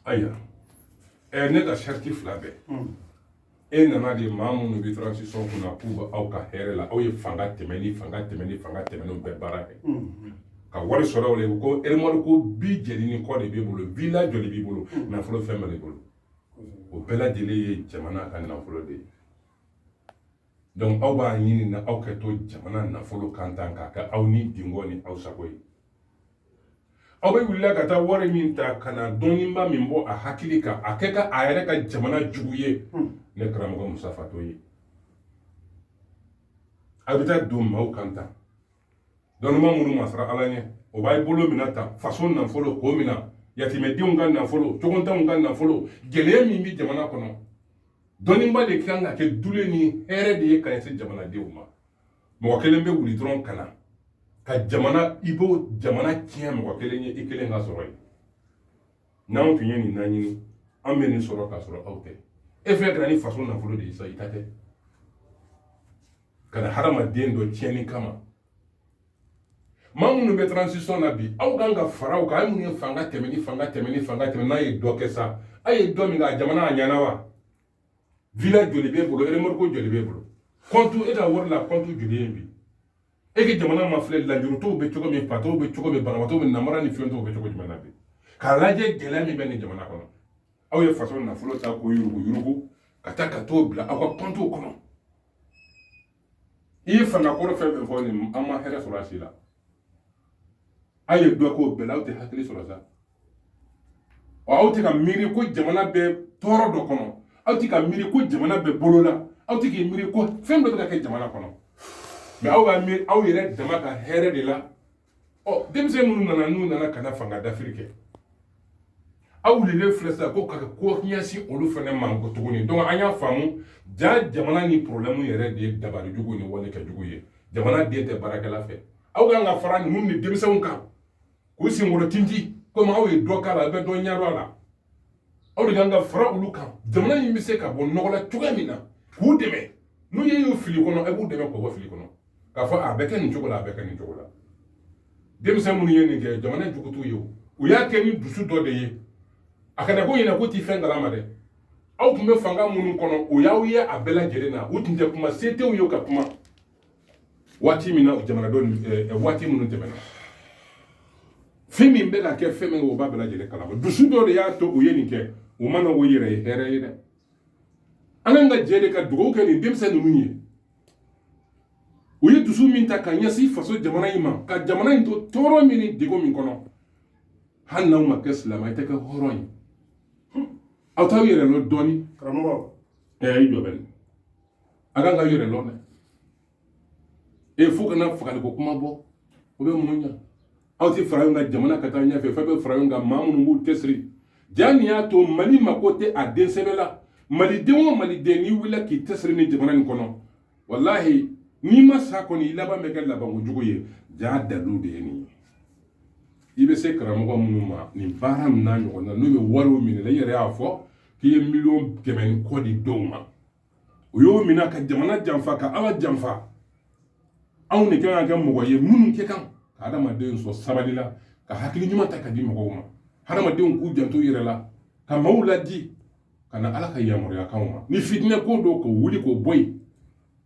aya ne ka sharti fila bɛɛ e nana de maa minnu bɛ transition kunna k'u bɛ aw ka hɛrɛ la aw ye fanga tɛmɛni bɛɛ baara kɛ ka wari sɔrɔ o la ko erimɔri ko bi jɛnini kɔ de b'i bolo villa joli b'i bolo nafolo fɛn bɛɛ b'i bolo o bɛɛ lajɛlen ye jamana ka nafolo de ye donc aw b'a ɲini na aw ka to jamana nafolo kan k'a kɛ aw ni dingɔ ni aw sago ye aw bɛ wulila ka taa wari min ta ka na dɔnniba min bɔ a hakili kan a kɛ ka a yɛrɛ ka jamana jugu ye ne karamɔgɔ Musa Fato ye a bɛ taa don maaw kan tan dɔnniba minnu ma sara Ala ɲɛ o b'a bolo minɛ ta faso nafolo k'o minɛ yatimɛdenw ka nafolo cogontanw ka nafolo gɛlɛya min bɛ jamana kɔnɔ dɔnniba de kan ka kɛ dule ni hɛrɛ de ye ka ɲɛsin jamanadenw ma mɔgɔ kelen bɛ wuli dɔrɔn ka na ka jamana i b'o jamana tiɲɛ mɔgɔ kelen ye i kelen ka sɔrɔ ye n'anw tun ye nin naɲini an bɛ nin sɔrɔ ka sɔrɔ aw tɛ e fɛn kɛra ni faso nafolo de ye sa i ta tɛ ka na hadamaden dɔ tiɲɛni kama maa minnu bɛ transition na bi aw kan ka fara u kan a minnu ye fanga tɛmɛ n'a ye dɔ kɛ sa a ye dɔ min ka jamana a ɲana wa villa joli b'e bolo remorque joli b'e bolo compte e ka wari la compte joli ye bi e ka jamana ma filɛ lajurutɔw bɛ cogo min fatɔw bɛ cogo min banabaatɔw bɛ namara ni fɛntɔw bɛ cogo jumɛn na bi k'a lajɛ gɛlɛya min bɛ nin jamana kɔnɔ aw ye faso nafolo ta k'o yurugu ka taa ka t'o bila aw ka comptew kɔnɔ i ye fangakɔrɔ fɛn fɛn fɔ nin an ma hɛrɛ sɔrɔ a si la aw ye dɔ k'o bɛɛ la aw tɛ hakili sɔrɔ sa aw tɛ ka miiri ko jamana bɛ tɔɔrɔ dɔ kɔnɔ aw tɛ ka miiri ko jamana bɛ bolo la aw tɛ k'i miiri ko fɛn dɔ bɛ ka kɛ jamana kɔnɔ mais aw b'a miiri aw yɛrɛ dama ka hɛrɛ de la denmisɛn minnu nana n'u nana ka na fanga dafiri kɛ aw wulilen filɛ sisan ko ka ko ɲɛsin olu fana ma tuguni donc an y'a faamu jamana ni problème yɛrɛ de ye dabali jugu ni wale kɛ jugu ye jamana den tɛ baarakɛla fɛ aw kan ka fara ninnu ni denmisɛnw kan k'u senkɔrɔ tinti komi aw ye dɔ k'a la a bɛ dɔ ɲɛdɔn a la aw de kan ka fara olu kan jamana in bɛ se ka bɔ nɔgɔ la cogoya min na k'u dɛmɛ n'u ye y'o fili kɔnɔ a b'u dɛmɛ k'o bɔ fili kɔnɔ k'a fɔ a bɛ kɛ nin cogo la a bɛ kɛ nin cogo la denmisɛn minnu ye nin kɛ jamana jugu t'u ye u y'a kɛ ni dusu dɔ de ye a kana ko ɲɛna ko t'i fɛn kalama dɛ aw tun bɛ fanga minnu kɔnɔ o y'aw ye a bɛɛ lajɛlen na u tun tɛ kuma se t'u ye ka kuma waati min na jamanadenw waati minnu tɛmɛna fɛn min bɛ ka kɛ fɛn min o b'a bɛɛ lajɛlen kalama dusu dɔ de y'a to u ye nin kɛ u mana o yɛrɛ ye hɛrɛ ye dɛ an kan ka jɛ de ka dugawu kɛ nin denmisɛn ninnu ye u ye dusu min ta ka ɲɛsin faso jamana in ma ka jamana in to tɔɔrɔ min ni degun min kɔnɔ hali n'aw ma kɛ silamɛ i tɛ kɛ hɔrɔn ye aw t'aw yɛrɛ lɔ dɔɔni karamɔgɔ i jɔ bɛ nin a kan ka yɛrɛ lɔ dɛ fo kana fagaliko kuma bɔ o bɛ mun ɲa aw tɛ fara ɲɔgɔn kan jamana ka taa ɲɛfɛ fɛn bɛ fara ɲɔgɔn kan maa minnu b'u cɛsiri jaa nin y'a to mali mako tɛ a den sɛbɛ la maliden o maliden n'i wulila k'i cɛsiri ni jamana in kɔnɔ walahi n'i ma sa kɔni i laban bɛ kɛ labanko jugu ye jaa dalu de ye nin ye i bɛ se karamɔgɔ minnu ma nin baara min n'a ɲɔgɔn na n'u bɛ wariw minɛ i yɛrɛ y'a fɔ k'i ye miliyɔn 100 kɔ di dɔw ma u y'o minɛ ka jamana janfa ka ala janfa anw de kan ka kɛ mɔgɔ ye minnu kɛ kan ka adamadenw sɔrɔ sabali la ka hakili ɲuman ta ka di mɔgɔw ma hadamadenw k'u janto yɛrɛ la ka maaw ladi ka na ala ka yamaruya kanw ma ni fitinɛ ko dɔw k'o wuli k'o bɔ yen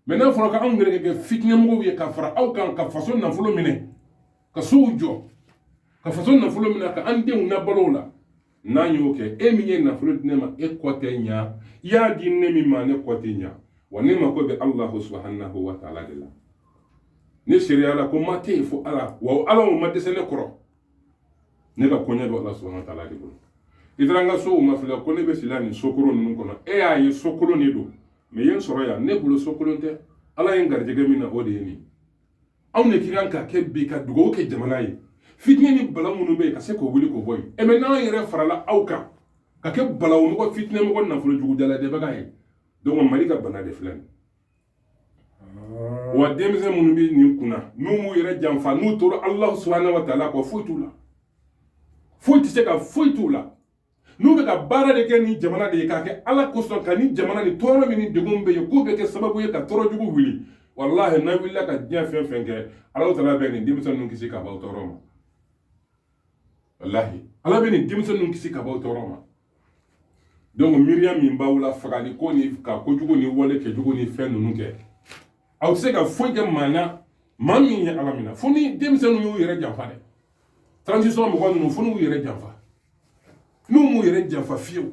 mais n'a fɔra k'anw yɛrɛ ka kɛ fitinɛmɔgɔw ye ka fara aw kan ka faso nafolo minɛ ka sow jɔ ka faso nafolo minɛ ka an denw labalo la n'an y'o kɛ e min ye nafolo di ne ma e kɔ tɛ ɲa i y'a di ne min ma ne kɔ tɛ ɲa wa ne mako bɛ alahu subhanahu wa taala de la ne sariya la ko ma tɛ yen fo ala wa ala o ma dɛsɛ ne kɔrɔ ne ka koɲɛ bɛ ala subhanahu wa taala de bolo i taara n ka sow ma filɛ ko ne bɛ sila nin sokoro ninnu kɔnɔ e y'a ye sokolon de don mais yen sɔrɔ yan ne bolo sokolon tɛ ala ye n garijɛgɛ min na o de ye nin anw de kan ka kɛ bi ka dugawu kɛ jamana ye fitinɛ ni bala minnu bɛ yen ka se k'o wuli k'o bɔ yen mais n'an yɛrɛ farala aw kan ka kɛ balawomɔgɔ fitinɛmɔgɔ nafolo jugu daladebaga ye donc mali ka bana de filɛ nin wa denmisɛn minnu bɛ nin kunna n'u m'u yɛrɛ janfa n'u tora alahu subhanahu wa taala kɔ foyi t'u la foyi tɛ se ka foyi t'u la n'u bɛ ka baara de kɛ ni jamana de ye k'a kɛ ala kosɔn ka ni jamana ni tɔɔrɔ min ni degun bɛ yen k'o bɛ kɛ sababu ye ka tɔɔrɔ jugu wuli walahi n'a wulila ka diɲɛ fɛn fɛn kɛ ala taala bɛ nin denmisɛn ninnu kisi ka bɔ tɔɔrɔ ma walahi ala bɛ nin denmisɛn ninnu kisi ka bɔ tɔɔrɔ ma donc Miriam min bawla fagali ko ni ka ko jugo ni wole ke jugo ni fen nunu ke aw se ka foy ke mana mami ya alamina foni demsenu yu yere janfa de transition mo ko nunu fonu yere janfa nu mu yere janfa fiu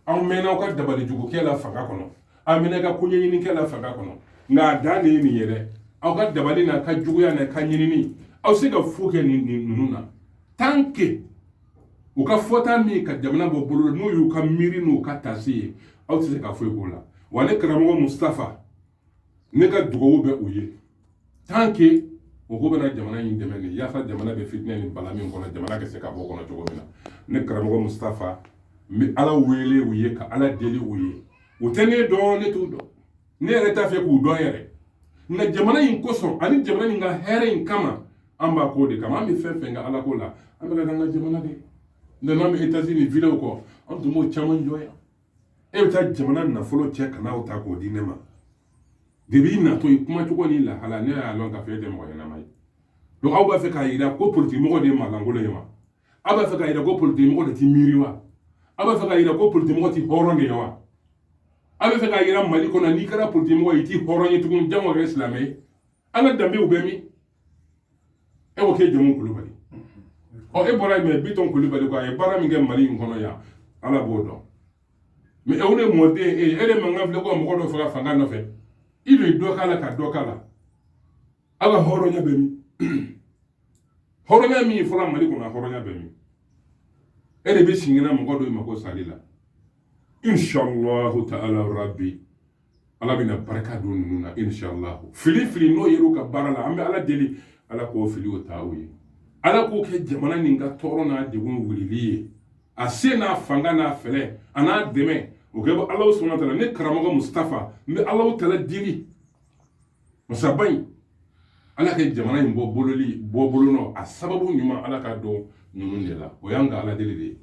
aw mena ko dabali jugo ke la faga kono amina ka kunyi ni ke la faga kono nga dani ni yere aw ka dabali na ka jugo ya na ka nyini ni aw se ka foke ni nunu na tanke u ka fɔta min ka jamana bɔ bolo n'o y'u ka miiri n'u ka taasi ye aw tɛ se ka foyi k'o la wa ne karamɔgɔ Mustafa ne ka dugawu bɛ u ye tant que o ko bɛna jamana in dɛmɛ de yaasa jamana bɛ fitinɛ ni bala min kɔnɔ jamana ka se ka bɔ kɔnɔ cogo min na ne karamɔgɔ Mustafa n bɛ ala wele u ye ka ala deli u ye u tɛ ne dɔn ne t'u dɔn ne yɛrɛ t'a fɛ k'u dɔn yɛrɛ nka jamana in kosɔn ani jamana in ka hɛrɛ in kama an b'a k'o de kama an bɛ fɛn fɛn kɛ ala ko la an bɛ ka an ka jamana de n'an bɛ États-Unis vidéo kɔ an tun b'o caman jɔ yan e bɛ taa jamana nafolo cɛ ka n'aw ta k'o di ne ma debi i natɔ i kuma cogo ni lahala ne y'a lɔn k'a fɔ e tɛ mɔgɔ ɲɛnama ye donc aw b'a fɛ k'a yira ko politique mɔgɔ de ye mankankolon ye wa aw b'a fɛ k'a yira ko politique mɔgɔ de tɛ miiri wa aw b'a fɛ k'a yira ko politique mɔgɔ tɛ hɔrɔn de ye wa aw b'a fɛ k'a yira Mali kɔnɔ n'i kɛra politique mɔgɔ ye i tɛ hɔrɔn ye tugun jango kɛ silamɛ ye an ka danbew bɛ min e ko k'e jamu Kulubali e bɔra mais Biton Kulubali ko a ye baara min kɛ Mali in kɔnɔ yan ala b'o dɔn mais o de mɔden e de mankan filɛ ko mɔgɔ dɔ fɛ ka fanga nɔfɛ i don dɔ k'a la ka dɔ k'a la aw ka hɔrɔnya bɛ min hɔrɔnya min fɔra Mali kɔnɔ a hɔrɔnya bɛ min e de bɛ singina mɔgɔ dɔ ma ko sali la inshallahu ta'ala rabbi ala bɛna barika don ninnu na inshallahu fili n'o yer'u ka baara la an bɛ ala deli ala k'o filiw ta u ye ala k'o kɛ jamana nin ka tɔɔrɔ n'a degun wulili ye a se n'a fanga n'a fɛlɛ a n'a dɛmɛ o kɛ bɔ Alahu subhanahu wa ta'ala ne karamɔgɔ Mustafa n bɛ Alahu ta'ala deli masaba in ala kɛ jamana in bɔ bolo nɔ a sababu ɲuman ala ka dɔn ninnu de la o y'an ka ala deli de ye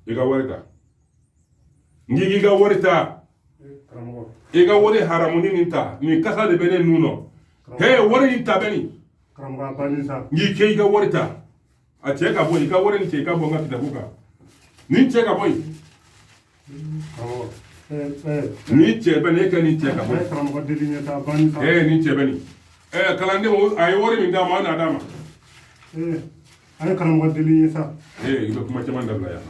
i ka wari ta n k'i ka wari ta i ka wari haramuni nin ta nin kasa de bɛ ne nun nɔ he wari nin ta bɛ nin n k'i kɛ i ka wari ta a cɛ ka bɔ i ka wari ni cɛ i ka bɔ n ka kitabu kan nin cɛ ka bɔ yen nin cɛ bɛ nin e ka nin cɛ ka bɔ yen nin cɛ bɛ nin kalandenw a ye wari min d'a ma a n'a d'a ma a ye karamɔgɔ deli ye sa i bɛ kuma caman dabila yan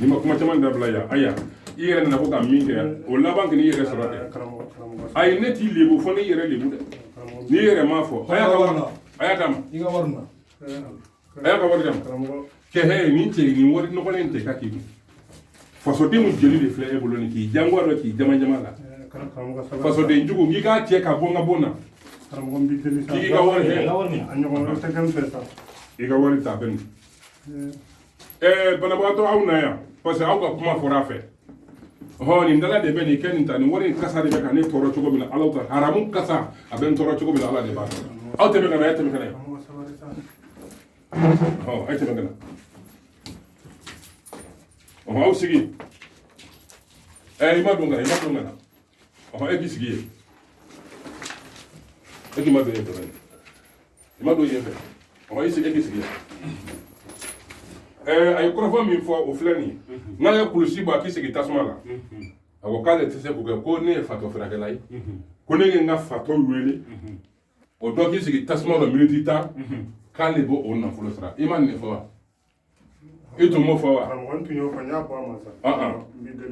n'i ma kuma caman dabila yan aya i yɛrɛ nana ko ka min kɛ o laban k'i yɛrɛ sɔrɔ dɛ ayi ne t'i lebu fo n'i yɛrɛ lebu dɛ n'i yɛrɛ m'a fɔ a y'a d'a ma a y'a ka wari d'a ma kɛ hɛ nin cɛ nin wari nɔgɔlen tɛ ka k'i kun fasodenw jeli de filɛ e bolo nin k'i jango dɔ k'i jama la fasoden jugu k'i k'a cɛ ka bɔ n ka bon na k'i ka wari hɛ i ka wari ta bɛ nin banabagatɔ aw na yan parce que aw ka kuma fɔra a fɛ nin dala de bɛ nin kɛ nin ta nin wari in kasa de bɛ ka ne tɔɔrɔ cogo min na ala ta haramu kasa a bɛ n tɔɔrɔ cogo min na ala de b'a dɔn aw tɛmɛ ka na e tɛmɛ ka na yan a ye tɛmɛ ka na aw sigi i ma don ka na e k'i sigi yen e k'i ma don yen fɛ i ma don yen fɛ i sigi e k'i sigi yen a ye kɔrɔfɔ min fɔ o filɛ nin ye n'a ye kulusi bɔ a k'i sigi tasuma la a ko k'ale tɛ se k'o kɛ ko ne ye fatɔ furakɛla ye ko ne ye n ka fatɔ wele o dɔ k'i sigi tasuma la miniti 10 k'ale b'o o nafolo sara i ma nin de fɔ wa i tun m'o fɔ wa n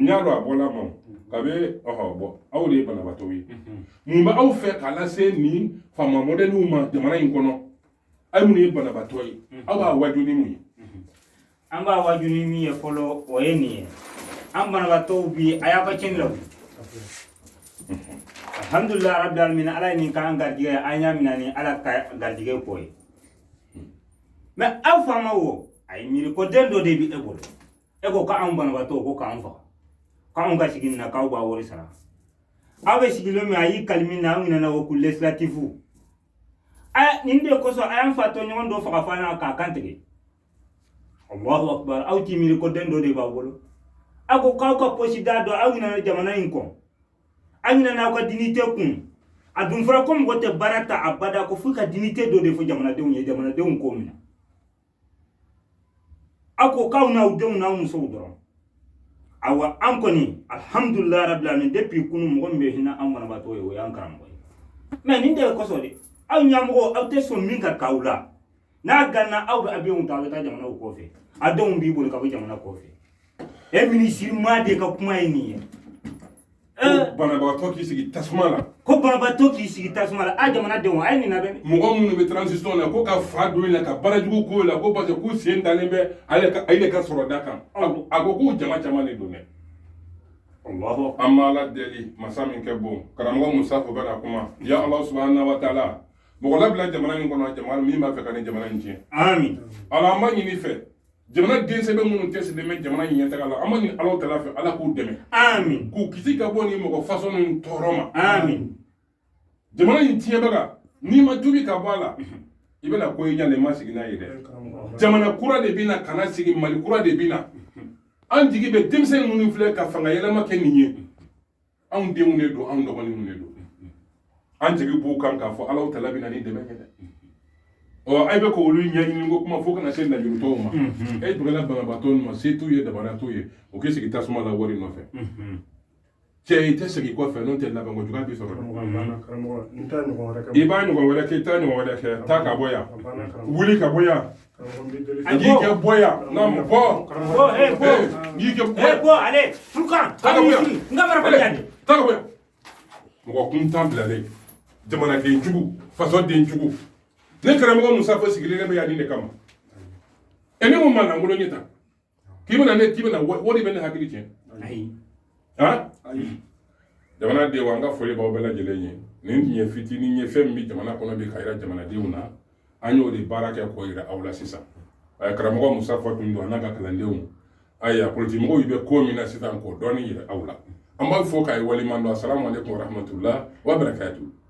y'a dɔn a bɔla ma kabi bɔ aw de ye banabaatɔw ye mun bɛ aw fɛ k'a lase nin faama mɔdɛliw ma jamana in kɔnɔ aw minnu ye banabaatɔ ye aw b'a waju ni mun ye an b'a waju ni min ye fɔlɔ o ye nin ye an banabaatɔw bi a y'a ka cɛnni la alhamdulillah rabbil alamin ala ye nin k'an garijɛgɛ an y'a minɛ ni ala ka garijɛgɛ ko ye mais aw faama wo a ye miiri ko den dɔ de bi e bolo e ko k'anw banabaatɔw ko k'an faga k'anw ka sigi nin na k'aw b'a wari sara aw bɛ sigilen min a y'i kali min na an ɲinɛna o ko législatif nin de kosɔn a y'an fa tɔɲɔgɔn dɔ faga fana na k'a kan tigɛ allahu akbar aw t'i miiri ko den dɔ de b'a bolo a ko k'aw ka posi d'a dɔ aw ɲinɛna jamana in kɔ aw ɲinɛna aw ka dignité kun a dun fɔra ko mɔgɔ tɛ baara ta abada ko f'i ka dignité dɔ de fɔ jamanadenw ye jamanadenw k'o minɛ a ko k'aw n'aw denw n'aw musow dɔrɔn awa an kɔni alhamdulillah rabbil alamin depuis kunu mɔgɔ min bɛ hinɛ an banabaatɔ ye o y'an karamɔgɔ ye mais nin de ye kɔsɔn de aw ɲɛmɔgɔ aw tɛ sɔn min ka k'aw la n'a ganna aw bɛ avion ta aw bɛ taa jamanaw kɔfɛ a denw b'i bolo ka bɔ jamana kɔfɛ e ministre ma de ka kuma ye nin ye ko banabaatɔ k'i sigi tasuma la ko banabaatɔ k'i sigi tasuma la a jamanadenw a ye nin labɛn mɔgɔ minnu bɛ transition na ko ka fa don la ka barajugu k'o la ko parce que k'u sen dalen bɛ ale ka sɔrɔ da kan a ko k'u jama caman de don dɛ an b'a ala deli masa min kɛ bon karamɔgɔ musa o bɛna kuma ya ala subahana wa taala mɔgɔ labila jamana in kɔnɔ jamana min b'a fɛ ka nin jamana in tiɲɛ amin ala an b'a ɲini fɛ jamana den sɛbɛn minnu tɛ silen bɛ jamana in ɲɛtaga la an b'a ɲini ala tala fɛ ala k'u dɛmɛ amin k'u kisi ka bɔ ni mɔgɔ façon ni tɔɔrɔ ma amin jamana in tiɲɛbaga n'i ma tubi ka bɔ a la i bɛna ko i ɲa ma sigi n'a ye dɛ jamana kura de bɛna kana sigi mali kura de bɛna an jigi bɛ denmisɛn minnu filɛ ka fanga yɛlɛma kɛ nin ye anw denw de don anw dɔgɔninw de don an jigi b'u kan k'a fɔ ala tala bɛna ni dɛmɛ kɛ dɛ a bɛ k'olu ɲɛɲini ko kuma fo kana se najurutɔw ma e tugula banabaatɔ ma se t'u ye dabara t'u ye o k'i sigi tasuma la wari nɔfɛ cɛ i tɛ segin kɔfɛ n'o tɛ labɛn ko juguya b'i sɔrɔ i b'a ɲɔgɔn wɛrɛ kɛ i t'a ɲɔgɔn wɛrɛ kɛ taa ka bɔ yan wuli ka bɔ yan y'i kɛ bɔ yan non bɔ y'i kɛ bɔ ale Furkan taa ka bɔ yan n ka mara yan taa ka bɔ yan mɔgɔ kun tan bilalen jamanaden jugu faso den jugu ne karamɔgɔ musa fo sigilen bɛ yan nin de kama ne ko ma langolo ɲɛ ta k'i bɛna wari bɛ ne hakili tiɲɛ jamana den wa an ka foli b'aw bɛɛ lajɛlen ye nin tun ye fitinin ye fɛn min bɛ jamana kɔnɔ bi ka yira jamanadenw na an y'o de baara kɛ k'o yira aw la sisan karamɔgɔ musa fɔ tun don a n'a ka kalandenw ayiwa politimɔgɔw bɛ ko min na sisan k'o dɔɔnin yira aw la an b'a fɔ k'a ye waliman dɔn assalamu alaikum warahmatullahi wabarakatuh